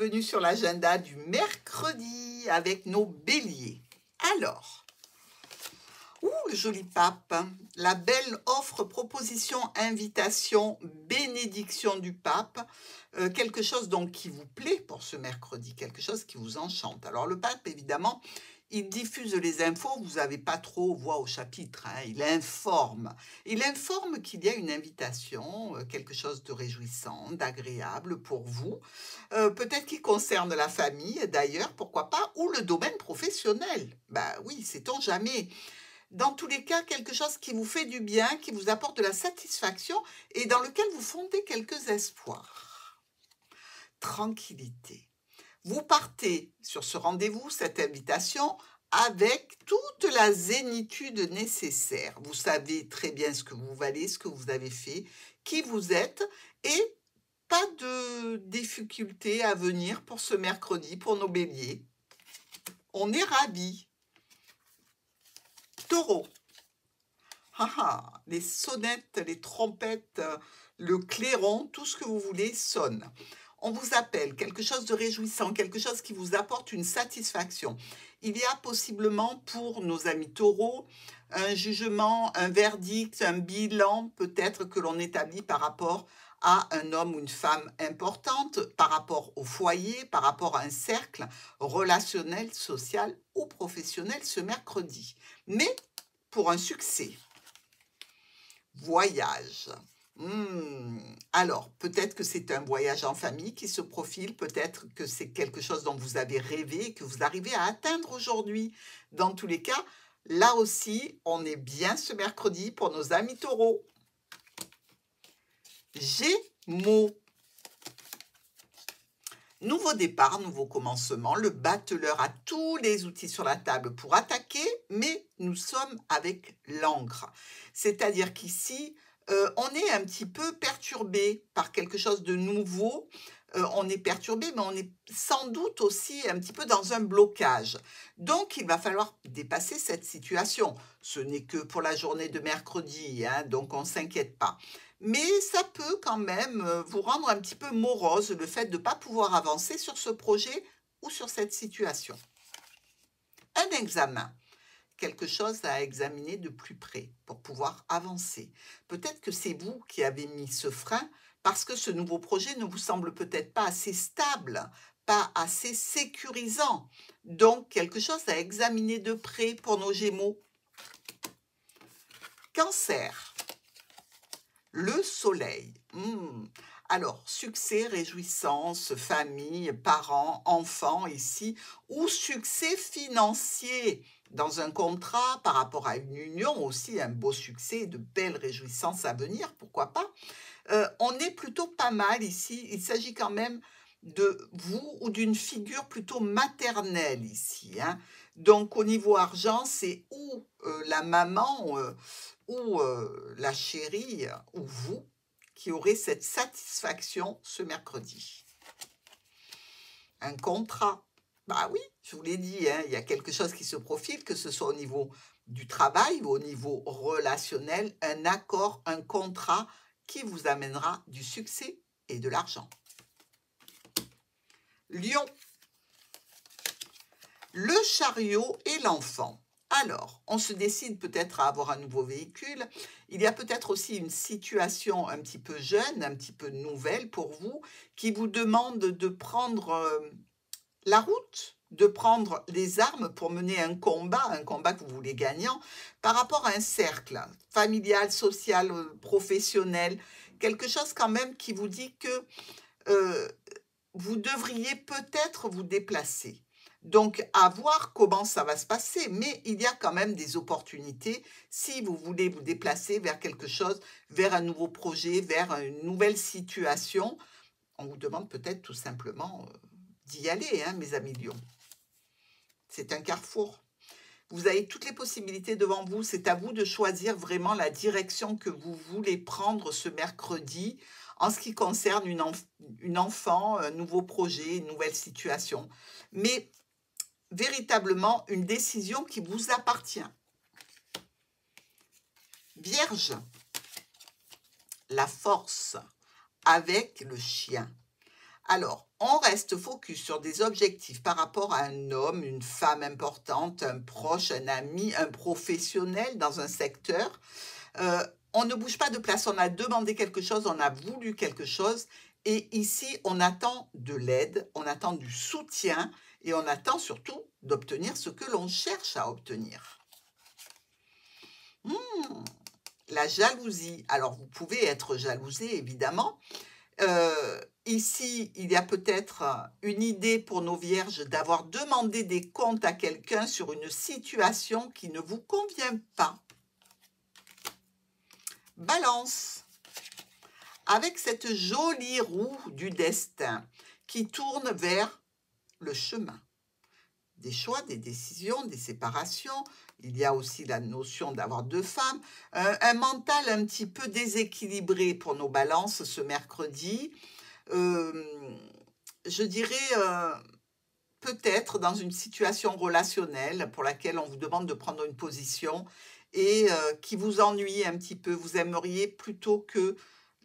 bienvenue sur l'agenda du mercredi avec nos béliers. Alors, le joli pape, la belle offre, proposition, invitation, bénédiction du pape, quelque chose donc qui vous plaît pour ce mercredi, quelque chose qui vous enchante. Alors le pape, évidemment, il diffuse les infos, vous n'avez pas trop voix au chapitre, hein, il informe qu'il y a une invitation, quelque chose de réjouissant, d'agréable pour vous, peut-être qui concerne la famille d'ailleurs, pourquoi pas, ou le domaine professionnel. Ben oui, sait-on jamais. Dans tous les cas, quelque chose qui vous fait du bien, qui vous apporte de la satisfaction et dans lequel vous fondez quelques espoirs. Tranquillité. Vous partez sur ce rendez-vous, cette invitation, avec toute la zénitude nécessaire. Vous savez très bien ce que vous valez, ce que vous avez fait, qui vous êtes, et pas de difficulté à venir pour ce mercredi, pour nos béliers. On est ravis. Taureau. Les sonnettes, les trompettes, le clairon, tout ce que vous voulez sonne. On vous appelle, quelque chose de réjouissant, quelque chose qui vous apporte une satisfaction. Il y a possiblement pour nos amis taureaux un jugement, un verdict, un bilan peut-être que l'on établit par rapport à un homme ou une femme importante, par rapport au foyer, par rapport à un cercle relationnel, social ou professionnel ce mercredi. Mais pour un succès. Voyage. Alors, peut-être que c'est un voyage en famille qui se profile, peut-être que c'est quelque chose dont vous avez rêvé et que vous arrivez à atteindre aujourd'hui. Dans tous les cas, là aussi, on est bien ce mercredi pour nos amis taureaux. Gémeaux. Nouveau départ, nouveau commencement, le battleur a tous les outils sur la table pour attaquer, mais nous sommes avec l'encre. C'est-à-dire qu'ici, on est un petit peu perturbé par quelque chose de nouveau. On est perturbé, mais on est sans doute aussi un petit peu dans un blocage. Donc, il va falloir dépasser cette situation. Ce n'est que pour la journée de mercredi, hein, donc on ne s'inquiète pas. Mais ça peut quand même vous rendre un petit peu morose, le fait de ne pas pouvoir avancer sur ce projet ou sur cette situation. Un examen. Quelque chose à examiner de plus près pour pouvoir avancer. Peut-être que c'est vous qui avez mis ce frein parce que ce nouveau projet ne vous semble peut-être pas assez stable, pas assez sécurisant. Donc, quelque chose à examiner de près pour nos Gémeaux. Cancer. Le soleil. Alors, succès, réjouissance, famille, parents, enfants ici, ou succès financier dans un contrat par rapport à une union aussi, un beau succès, de belles réjouissances à venir, pourquoi pas. On est plutôt pas mal ici, il s'agit quand même de vous ou d'une figure plutôt maternelle ici, hein. Donc au niveau argent, c'est ou la maman ou la chérie ou vous qui aurez cette satisfaction ce mercredi. Un contrat. Bah oui, je vous l'ai dit, hein, il y a quelque chose qui se profile, que ce soit au niveau du travail ou au niveau relationnel, un accord, un contrat qui vous amènera du succès et de l'argent. Lion. Le chariot et l'enfant. Alors, on se décide peut-être à avoir un nouveau véhicule. Il y a peut-être aussi une situation un petit peu jeune, un petit peu nouvelle pour vous, qui vous demande de prendre la route, de prendre les armes pour mener un combat que vous voulez gagnant, par rapport à un cercle familial, social, professionnel, quelque chose quand même qui vous dit que vous devriez peut-être vous déplacer. Donc, à voir comment ça va se passer, mais il y a quand même des opportunités si vous voulez vous déplacer vers quelque chose, vers un nouveau projet, vers une nouvelle situation. On vous demande peut-être tout simplement d'y aller, hein, mes amis Lions. C'est un carrefour. Vous avez toutes les possibilités devant vous. C'est à vous de choisir vraiment la direction que vous voulez prendre ce mercredi en ce qui concerne une enfant, un nouveau projet, une nouvelle situation. Mais véritablement une décision qui vous appartient. Vierge, la force avec le chien. Alors, on reste focus sur des objectifs par rapport à un homme, une femme importante, un proche, un ami, un professionnel dans un secteur. Euh, on ne bouge pas de place, on a demandé quelque chose, on a voulu quelque chose. Et ici, on attend de l'aide, on attend du soutien et on attend surtout d'obtenir ce que l'on cherche à obtenir. La jalousie. Alors, vous pouvez être jalousé, évidemment. Ici, il y a peut-être une idée pour nos vierges d'avoir demandé des comptes à quelqu'un sur une situation qui ne vous convient pas. Balance. Avec cette jolie roue du destin qui tourne vers le chemin. Des choix, des décisions, des séparations. Il y a aussi la notion d'avoir deux femmes. Un mental un petit peu déséquilibré pour nos balances ce mercredi. Je dirais peut-être dans une situation relationnelle pour laquelle on vous demande de prendre une position et qui vous ennuie un petit peu. Vous aimeriez plutôt que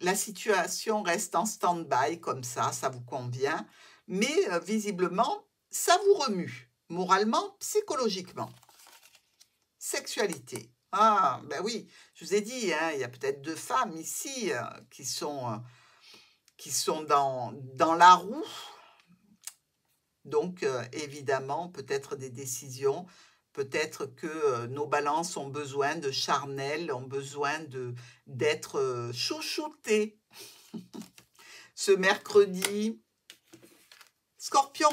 la situation reste en stand-by comme ça vous convient. Mais visiblement, ça vous remue, moralement, psychologiquement. Sexualité. Ah, ben oui, je vous ai dit, hein, il y a peut-être deux femmes ici qui sont dans la roue. Donc, évidemment, peut-être des décisions, peut-être que nos balances ont besoin de charnel, ont besoin d'être chouchoutés. Ce mercredi, Scorpion,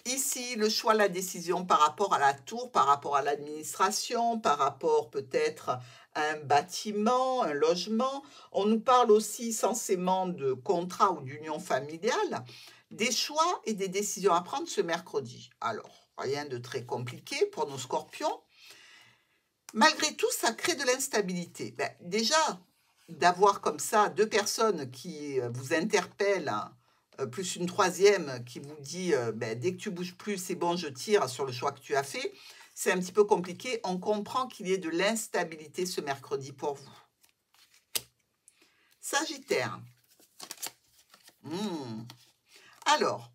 ici, le choix, la décision par rapport à la tour, par rapport à l'administration, par rapport peut-être à un bâtiment, un logement. On nous parle aussi censément de contrat ou d'union familiale. Des choix et des décisions à prendre ce mercredi. Alors, rien de très compliqué pour nos scorpions. Malgré tout, ça crée de l'instabilité. Ben, déjà, d'avoir comme ça deux personnes qui vous interpellent, plus une troisième qui vous dit ben, dès que tu bouges plus, c'est bon, je tire sur le choix que tu as fait, c'est un petit peu compliqué. On comprend qu'il y ait de l'instabilité ce mercredi pour vous. Sagittaire. Alors,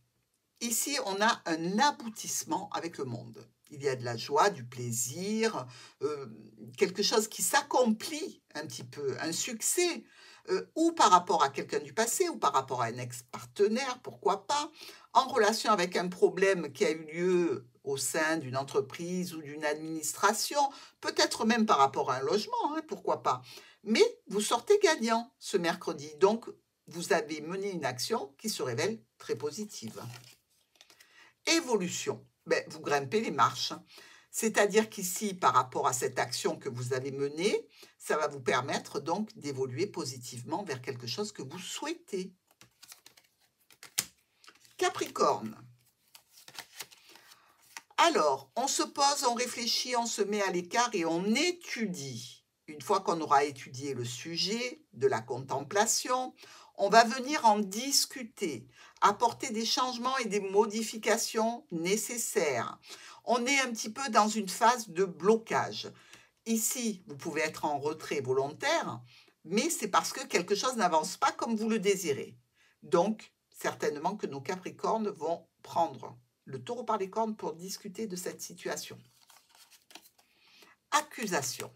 ici, on a un aboutissement avec le monde. Il y a de la joie, du plaisir, quelque chose qui s'accomplit un petit peu, un succès, ou par rapport à quelqu'un du passé, ou par rapport à un ex-partenaire, pourquoi pas, en relation avec un problème qui a eu lieu au sein d'une entreprise ou d'une administration, peut-être même par rapport à un logement, hein, pourquoi pas. Mais vous sortez gagnant ce mercredi, donc vous avez mené une action qui se révèle très positive. Évolution, ben, vous grimpez les marches. C'est-à-dire qu'ici, par rapport à cette action que vous avez menée, ça va vous permettre donc d'évoluer positivement vers quelque chose que vous souhaitez. Capricorne. Alors, on se pose, on réfléchit, on se met à l'écart et on étudie. Une fois qu'on aura étudié le sujet de la contemplation, on va venir en discuter, apporter des changements et des modifications nécessaires. On est un petit peu dans une phase de blocage. Ici, vous pouvez être en retrait volontaire, mais c'est parce que quelque chose n'avance pas comme vous le désirez. Donc, certainement que nos Capricornes vont prendre le taureau par les cornes pour discuter de cette situation. Accusation.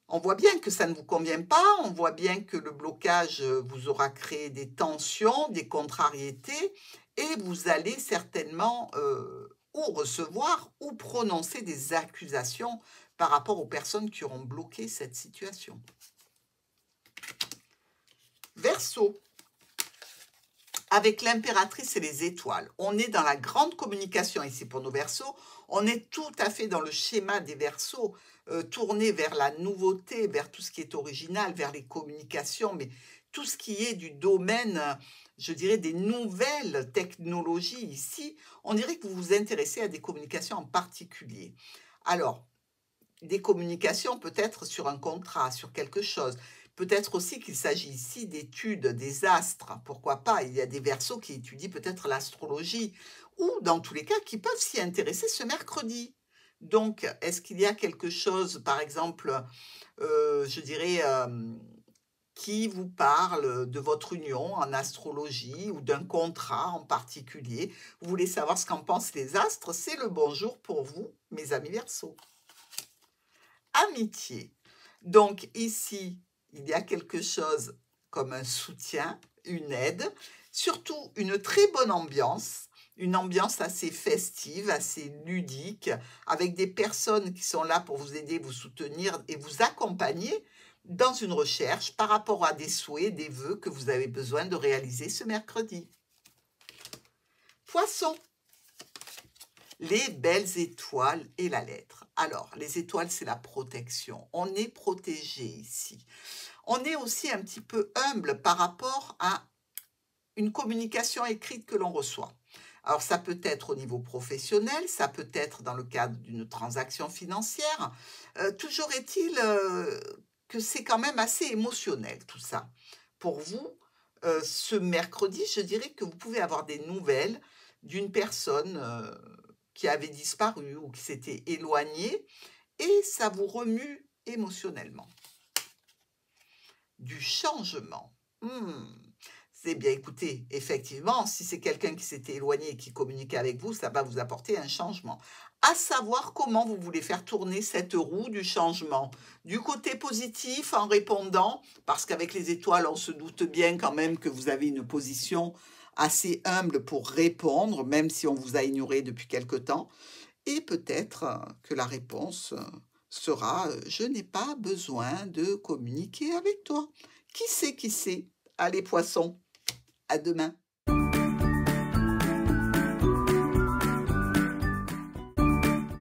On voit bien que ça ne vous convient pas, on voit bien que le blocage vous aura créé des tensions, des contrariétés, et vous allez certainement ou recevoir ou prononcer des accusations par rapport aux personnes qui auront bloqué cette situation. Verseau. Avec l'impératrice et les étoiles, on est dans la grande communication ici pour nos Verseaux. On est tout à fait dans le schéma des Verseaux, tourné vers la nouveauté, vers tout ce qui est original, vers les communications, mais tout ce qui est du domaine, je dirais, des nouvelles technologies ici. On dirait que vous vous intéressez à des communications en particulier. Alors, des communications peut-être sur un contrat, sur quelque chose. Peut-être aussi qu'il s'agit ici d'études des astres, pourquoi pas, il y a des Verseaux qui étudient peut-être l'astrologie, ou dans tous les cas qui peuvent s'y intéresser ce mercredi. Donc, est-ce qu'il y a quelque chose, par exemple, je dirais, qui vous parle de votre union en astrologie ou d'un contrat en particulier. Vous voulez savoir ce qu'en pensent les astres, c'est le bon jour pour vous, mes amis Verseaux. Amitié. Donc ici, il y a quelque chose comme un soutien, une aide, surtout une très bonne ambiance, une ambiance assez festive, assez ludique, avec des personnes qui sont là pour vous aider, vous soutenir et vous accompagner dans une recherche par rapport à des souhaits, des vœux que vous avez besoin de réaliser ce mercredi. Poisson. Les belles étoiles et la lettre. Alors, les étoiles, c'est la protection. On est protégé ici. On est aussi un petit peu humble par rapport à une communication écrite que l'on reçoit. Alors, ça peut être au niveau professionnel, ça peut être dans le cadre d'une transaction financière. Toujours est-il que c'est quand même assez émotionnel tout ça. Pour vous, ce mercredi, je dirais que vous pouvez avoir des nouvelles d'une personne qui avait disparu ou qui s'était éloignée et ça vous remue émotionnellement. Du changement. C'est bien, écoutez, effectivement, si c'est quelqu'un qui s'était éloigné et qui communiquait avec vous, ça va vous apporter un changement. À savoir comment vous voulez faire tourner cette roue du changement. Du côté positif en répondant, parce qu'avec les étoiles, on se doute bien quand même que vous avez une position assez humble pour répondre, même si on vous a ignoré depuis quelque temps. Et peut-être que la réponse sera « Je n'ai pas besoin de communiquer avec toi ». Qui sait, qui sait? Allez, poissons, à demain.